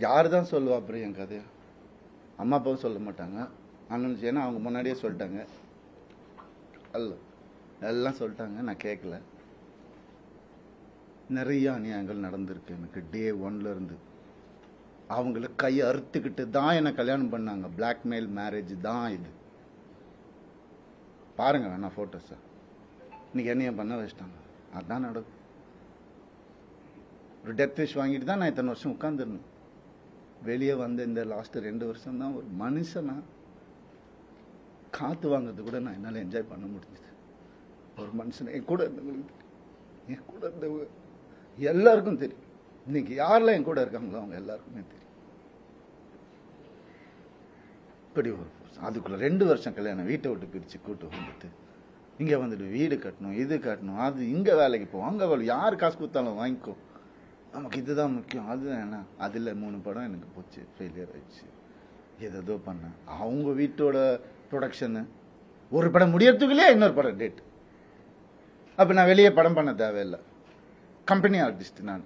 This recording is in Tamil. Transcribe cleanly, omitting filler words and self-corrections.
யாரு தான் சொல்லுவா அப்புறம் என் கதையா? அம்மா அப்பாவும் சொல்ல மாட்டாங்க, அண்ணன் ஏன்னா அவங்க முன்னாடியே சொல்லிட்டாங்க, எல்லாம் சொல்லிட்டாங்க. நான் கேட்கல. நிறைய அநியாயங்கள் நடந்திருக்கு எனக்கு. டே 1ல இருந்து அவங்கள கை அறுத்துக்கிட்டு தான் என்னை கல்யாணம் பண்ணாங்க. பிளாக்மெயில் மேரேஜ் தான் இது. பாருங்க வேணா போட்டோஸை. இன்னைக்கு என்னைய பண்ண வச்சிட்டாங்க. அதுதான் நடக்கும். ஒரு டெத் விஷ் வாங்கிட்டு தான் நான் இத்தனை வருஷம் உட்காந்துருந்தேன். வெளியே வந்த இந்த லாஸ்ட் 2 வருஷம் தான் ஒரு மனுஷனா காத்து வாங்கிறது கூட நான் என்னால் என்ஜாய் பண்ண முடிஞ்சது. ஒரு மனுஷனை என் கூட இருந்தவங்களுக்கு, என் கூட இருந்தவங்க எல்லாருக்கும் தெரியும். இன்னைக்கு யாரெல்லாம் என் கூட இருக்காங்களோ அவங்க எல்லாருக்குமே தெரியும். இப்படி ஒரு அதுக்குள்ள 2 வருஷம் கல்யாணம், வீட்டை விட்டு பிரிச்சு கூட்டு வந்துட்டு இங்க வந்துட்டு வீடு கட்டணும், இது கட்டணும், அது இங்க வேலைக்கு போவோம், அங்க வேலை, யார் காசு கொடுத்தாலும் வாங்கிக்கோ, நமக்கு இதுதான் முக்கியம். அதுதான் என்ன, அதுல 3 படம் எனக்கு போச்சு, ஃபெயிலியர் ஆயிடுச்சு. ஏதோ பண்ணேன். அவங்க வீட்டோட ப்ரொடக்ஷனு ஒரு படம் முடியறதுக்குள்ளே இன்னொரு படம் டேட். அப்ப நான் வெளியே படம் பண்ண தேவையில்லை. கம்பெனி ஆர்டிஸ்ட் நான்.